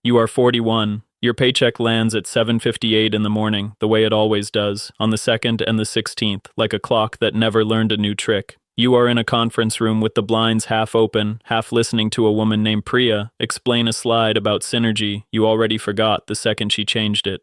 You are 41. Your paycheck lands at 7:58 in the morning, the way it always does, on the 2nd and the 16th, like a clock that never learned a new trick. You are in a conference room with the blinds half open, half listening to a woman named Priya explain a slide about synergy you already forgot the second she changed it.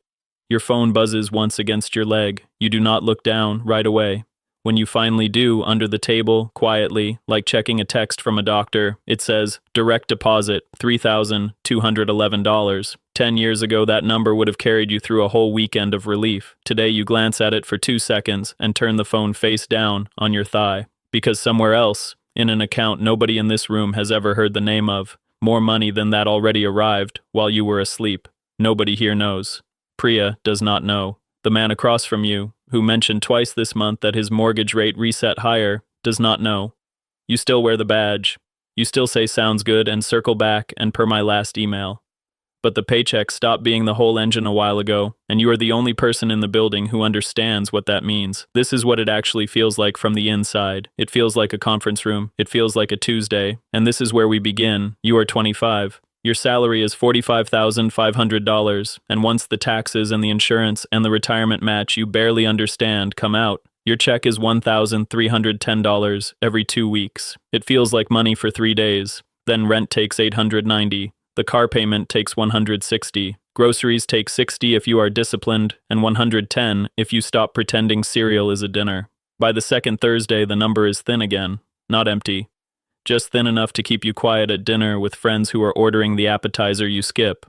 Your phone buzzes once against your leg. You do not look down right away. When you finally do, under the table, quietly, like checking a text from a doctor, it says, direct deposit, $3,211. 10 years ago, that number would have carried you through a whole weekend of relief. Today, you glance at it for 2 seconds and turn the phone face down on your thigh. Because somewhere else, in an account nobody in this room has ever heard the name of, more money than that already arrived while you were asleep. Nobody here knows. Priya does not know. The man across from you, who mentioned twice this month that his mortgage rate reset higher, does not know. You still wear the badge. You still say sounds good and circle back and per my last email. But the paycheck stopped being the whole engine a while ago, and you are the only person in the building who understands what that means. This is what it actually feels like from the inside. It feels like a conference room. It feels like a Tuesday. And this is where we begin. You are 25. Your salary is $45,500, and once the taxes and the insurance and the retirement match you barely understand come out, your check is $1,310 every 2 weeks. It feels like money for 3 days. Then rent takes $890. The car payment takes $160. Groceries take $60 if you are disciplined, and $110 if you stop pretending cereal is a dinner. By the second Thursday, the number is thin again, not empty. Just thin enough to keep you quiet at dinner with friends who are ordering the appetizer you skip.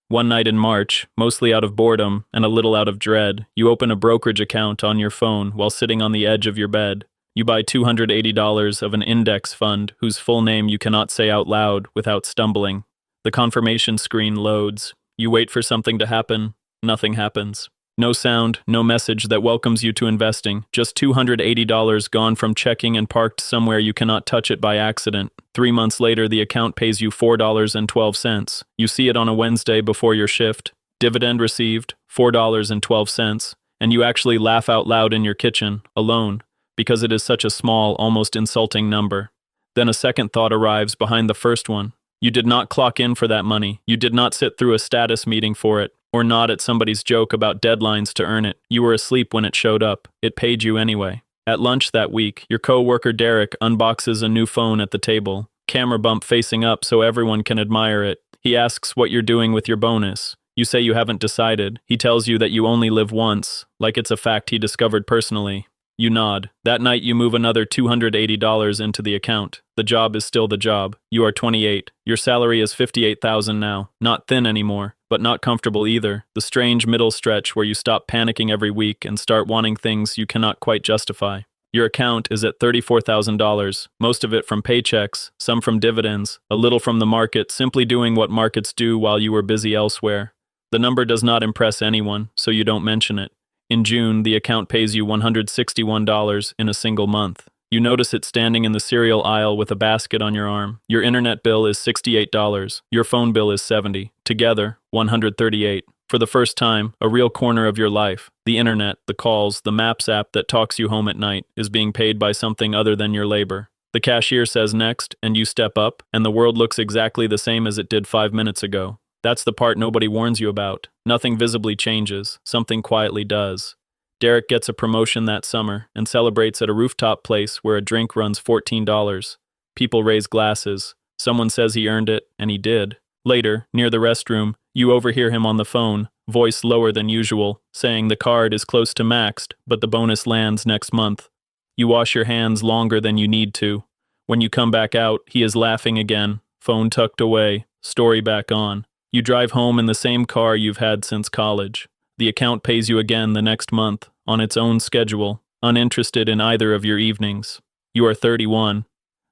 One night in March, mostly out of boredom and a little out of dread, you open a brokerage account on your phone while sitting on the edge of your bed. You buy $280 of an index fund whose full name you cannot say out loud without stumbling. The confirmation screen loads. You wait for something to happen. Nothing happens. No sound, no message that welcomes you to investing. Just $280 gone from checking and parked somewhere you cannot touch it by accident. 3 months later, the account pays you $4.12. You see it on a Wednesday before your shift. Dividend received, $4.12. And you actually laugh out loud in your kitchen, alone, because it is such a small, almost insulting number. Then a second thought arrives behind the first one. You did not clock in for that money. You did not sit through a status meeting for it, or nod at somebody's joke about deadlines to earn it. You were asleep when it showed up. It paid you anyway. At lunch that week, your coworker Derek unboxes a new phone at the table, camera bump facing up so everyone can admire it. He asks what you're doing with your bonus. You say you haven't decided. He tells you that you only live once, like it's a fact he discovered personally. You nod. That night you move another $280 into the account. The job is still the job. You are 28. Your salary is $58,000 now. Not thin anymore, but not comfortable either. The strange middle stretch where you stop panicking every week and start wanting things you cannot quite justify. Your account is at $34,000, most of it from paychecks, some from dividends, a little from the market, simply doing what markets do while you were busy elsewhere. The number does not impress anyone, so you don't mention it. In June, the account pays you $161 in a single month. You notice it standing in the cereal aisle with a basket on your arm. Your internet bill is $68. Your phone bill is $70. Together, $138. For the first time, a real corner of your life, the internet, the calls, the Maps app that talks you home at night, is being paid by something other than your labor. The cashier says next, and you step up, and the world looks exactly the same as it did 5 minutes ago. That's the part nobody warns you about. Nothing visibly changes. Something quietly does. Derek gets a promotion that summer and celebrates at a rooftop place where a drink runs $14. People raise glasses. Someone says he earned it, and he did. Later, near the restroom, you overhear him on the phone, voice lower than usual, saying the card is close to maxed, but the bonus lands next month. You wash your hands longer than you need to. When you come back out, he is laughing again, phone tucked away, story back on. You drive home in the same car you've had since college. The account pays you again the next month, on its own schedule, uninterested in either of your evenings. You are 31.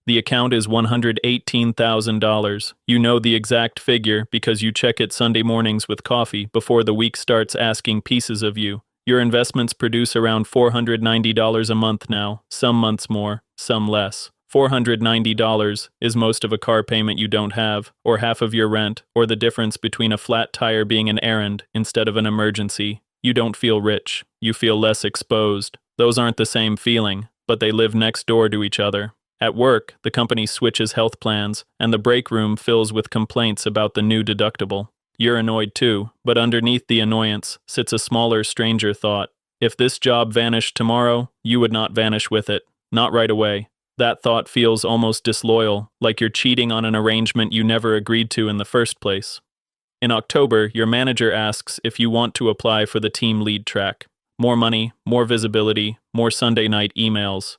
The account is $118,000. You know the exact figure because you check it Sunday mornings with coffee before the week starts asking pieces of you. Your investments produce around $490 a month now, some months more, some less. $490 is most of a car payment you don't have, or half of your rent, or the difference between a flat tire being an errand instead of an emergency. You don't feel rich. You feel less exposed. Those aren't the same feeling, but they live next door to each other. At work, the company switches health plans, and the break room fills with complaints about the new deductible. You're annoyed too, but underneath the annoyance sits a smaller, stranger thought. If this job vanished tomorrow, you would not vanish with it. Not right away. That thought feels almost disloyal, like you're cheating on an arrangement you never agreed to in the first place. In October, your manager asks if you want to apply for the team lead track. More money, more visibility, more Sunday night emails.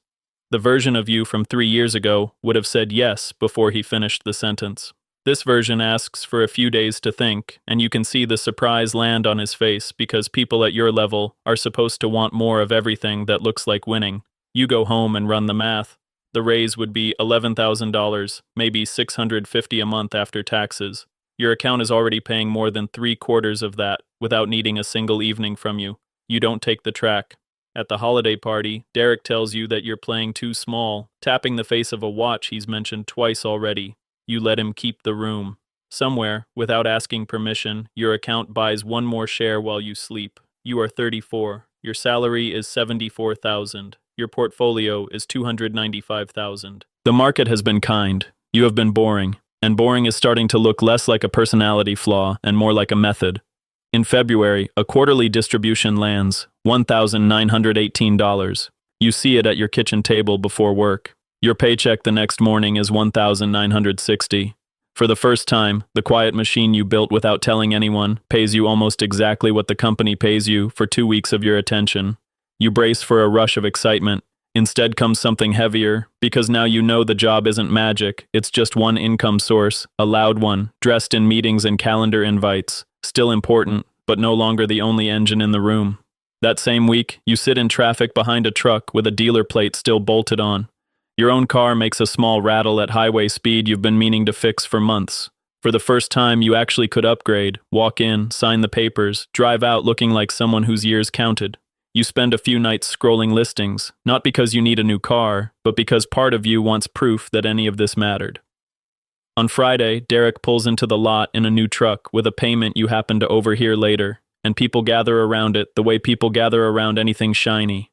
The version of you from 3 years ago would have said yes before he finished the sentence. This version asks for a few days to think, and you can see the surprise land on his face because people at your level are supposed to want more of everything that looks like winning. You go home and run the math. The raise would be $11,000, maybe $650 a month after taxes. Your account is already paying more than 3/4 of that without needing a single evening from you. You don't take the track. At the holiday party, Derek tells you that you're playing too small, tapping the face of a watch he's mentioned twice already. You let him keep the room. Somewhere, without asking permission, your account buys one more share while you sleep. You are 34. Your salary is $74,000. Your portfolio is $295,000. The market has been kind. You have been boring. And boring is starting to look less like a personality flaw and more like a method. In February, a quarterly distribution lands, $1,918. You see it at your kitchen table before work. Your paycheck the next morning is $1,960. For the first time, the quiet machine you built without telling anyone pays you almost exactly what the company pays you for 2 weeks of your attention. You brace for a rush of excitement. Instead comes something heavier, because now you know the job isn't magic, it's just one income source, a loud one, dressed in meetings and calendar invites, still important, but no longer the only engine in the room. That same week, you sit in traffic behind a truck with a dealer plate still bolted on. Your own car makes a small rattle at highway speed you've been meaning to fix for months. For the first time, you actually could upgrade, walk in, sign the papers, drive out looking like someone whose years counted. You spend a few nights scrolling listings, not because you need a new car, but because part of you wants proof that any of this mattered. On Friday, Derek pulls into the lot in a new truck with a payment you happen to overhear later, and people gather around it the way people gather around anything shiny.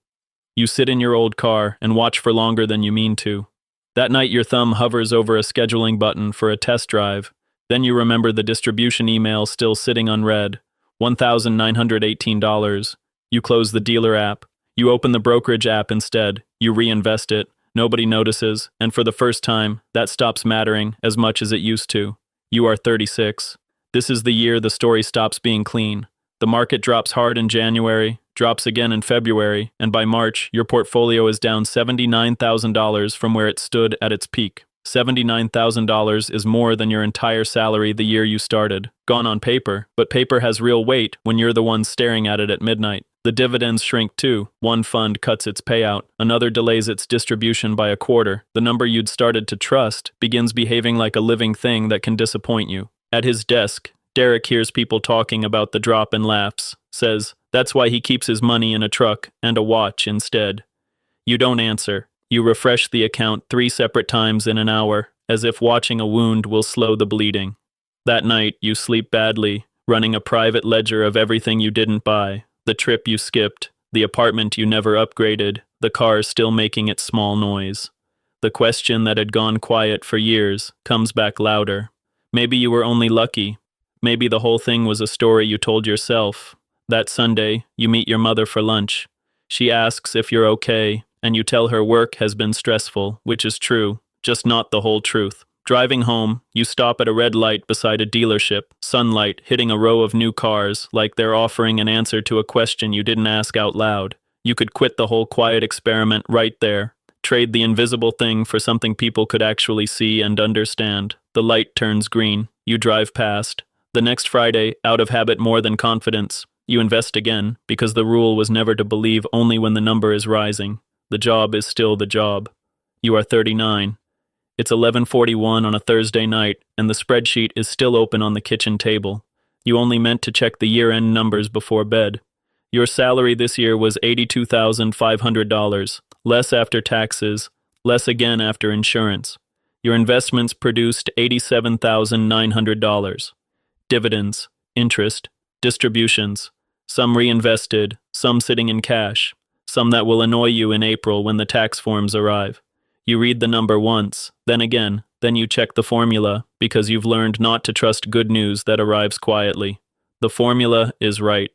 You sit in your old car and watch for longer than you mean to. That night your thumb hovers over a scheduling button for a test drive. Then you remember the distribution email still sitting unread, $1,918. You close the dealer app. You open the brokerage app instead. You reinvest it. Nobody notices, and for the first time, that stops mattering as much as it used to. You are 36. This is the year the story stops being clean. The market drops hard in January, drops again in February, and by March, your portfolio is down $79,000 from where it stood at its peak. $79,000 is more than your entire salary the year you started. Gone on paper, but paper has real weight when you're the one staring at it at midnight. The dividends shrink too. One fund cuts its payout, another delays its distribution by a quarter. The number you'd started to trust begins behaving like a living thing that can disappoint you. At his desk, Derek hears people talking about the drop and laughs, says that's why he keeps his money in a truck and a watch instead. You don't answer. You refresh the account 3 separate times in an hour, as if watching a wound will slow the bleeding. That night, you sleep badly, running a private ledger of everything you didn't buy. The trip you skipped, the apartment you never upgraded, the car still making its small noise. The question that had gone quiet for years comes back louder. Maybe you were only lucky. Maybe the whole thing was a story you told yourself. That Sunday, you meet your mother for lunch. She asks if you're okay, and you tell her work has been stressful, which is true, just not the whole truth. Driving home, you stop at a red light beside a dealership, sunlight hitting a row of new cars like they're offering an answer to a question you didn't ask out loud. You could quit the whole quiet experiment right there, trade the invisible thing for something people could actually see and understand. The light turns green. You drive past. The next Friday, out of habit more than confidence, you invest again, because the rule was never to believe only when the number is rising. The job is still the job. You are 39. It's 11:41 on a Thursday night, and the spreadsheet is still open on the kitchen table. You only meant to check the year-end numbers before bed. Your salary this year was $82,500, less after taxes, less again after insurance. Your investments produced $87,900. Dividends, interest, distributions, some reinvested, some sitting in cash, some that will annoy you in April when the tax forms arrive. You read the number once, then again, Then you check the formula, because you've learned not to trust good news that arrives quietly. The formula is right.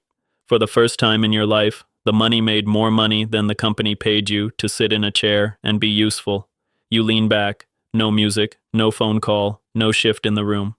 For the first time in your life, the money made more money than the company paid you to sit in a chair and be useful. You lean back, no music, no phone call, no shift in the room.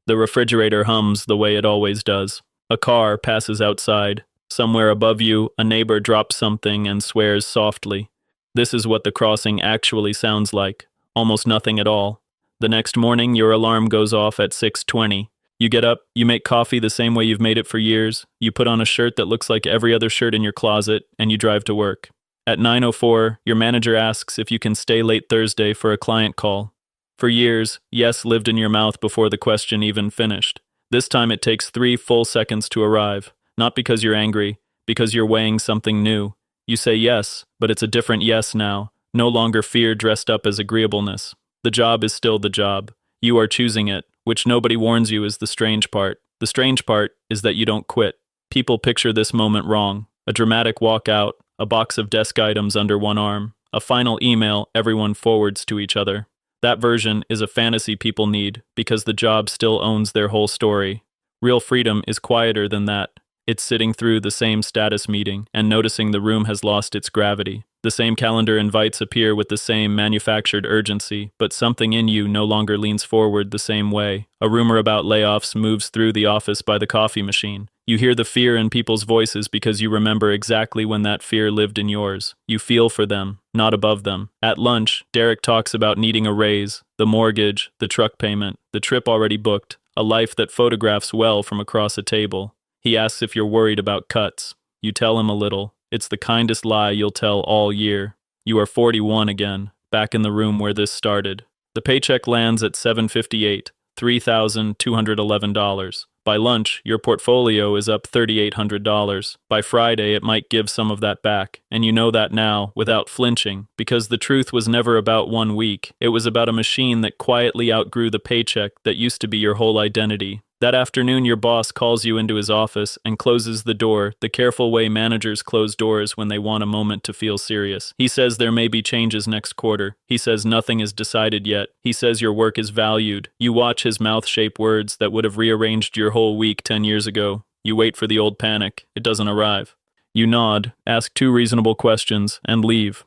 The refrigerator hums the way it always does. A car passes outside. Somewhere above you, a neighbor drops something and swears softly. This is what the crossing actually sounds like. Almost nothing at all. The next morning, your alarm goes off at 6:20. You get up, you make coffee the same way you've made it for years, you put on a shirt that looks like every other shirt in your closet, and you drive to work. At 9:04, your manager asks if you can stay late Thursday for a client call. For years, yes lived in your mouth before the question even finished. This time it takes 3 full seconds to arrive, not because you're angry, because you're weighing something new. You say yes, but it's a different yes now, no longer fear dressed up as agreeableness. The job is still the job. You are choosing it, which nobody warns you is the strange part. The strange part is that you don't quit. People picture this moment wrong. A dramatic walkout, a box of desk items under one arm, a final email everyone forwards to each other. That version is a fantasy people need because the job still owns their whole story. Real freedom is quieter than that. It's sitting through the same status meeting and noticing the room has lost its gravity. The same calendar invites appear with the same manufactured urgency, but something in you no longer leans forward the same way. A rumor about layoffs moves through the office by the coffee machine. You hear the fear in people's voices because you remember exactly when that fear lived in yours. You feel for them, not above them. At lunch, Derek talks about needing a raise, the mortgage, the truck payment, the trip already booked, a life that photographs well from across a table. He asks if you're worried about cuts. You tell him a little. It's the kindest lie you'll tell all year. You are 41 again, back in the room where this started. The paycheck lands at $758, $3,211. By lunch, your portfolio is up $3,800. By Friday, it might give some of that back, and you know that now, without flinching, because the truth was never about 1 week. It was about a machine that quietly outgrew the paycheck that used to be your whole identity. That afternoon, your boss calls you into his office and closes the door, the careful way managers close doors when they want a moment to feel serious. He says there may be changes next quarter. He says nothing is decided yet. He says your work is valued. You watch his mouth shape words that would have rearranged your whole week 10 years ago. You wait for the old panic. It doesn't arrive. You nod, ask 2 reasonable questions, and leave.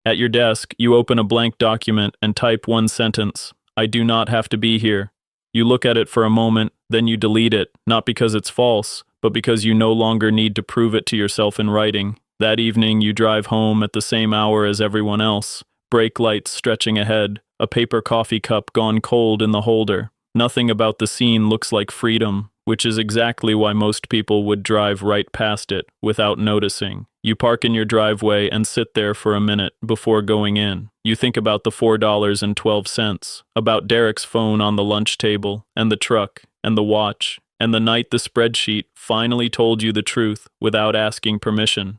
At your desk, you open a blank document and type 1 sentence. I do not have to be here. You look at it for a moment, then you delete it, not because it's false, but because you no longer need to prove it to yourself in writing. That evening, you drive home at the same hour as everyone else. Brake lights stretching ahead, a paper coffee cup gone cold in the holder. Nothing about the scene looks like freedom, which is exactly why most people would drive right past it without noticing. You park in your driveway and sit there for a minute before going in. You think about the $4.12, about Derek's phone on the lunch table, and the truck, and the watch, and the night the spreadsheet finally told you the truth without asking permission.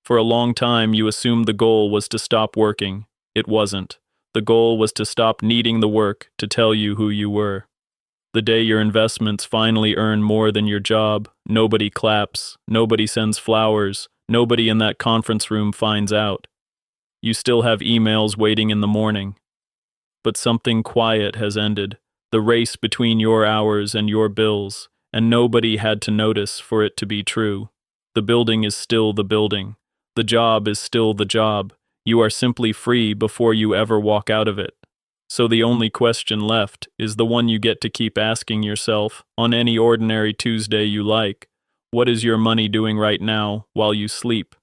For a long time, you assumed the goal was to stop working. It wasn't. The goal was to stop needing the work to tell you who you were. The day your investments finally earn more than your job, nobody claps, nobody sends flowers, nobody in that conference room finds out. You still have emails waiting in the morning. But something quiet has ended, the race between your hours and your bills, and nobody had to notice for it to be true. The building is still the building. The job is still the job. You are simply free before you ever walk out of it. So the only question left is the one you get to keep asking yourself on any ordinary Tuesday you like. What is your money doing right now while you sleep?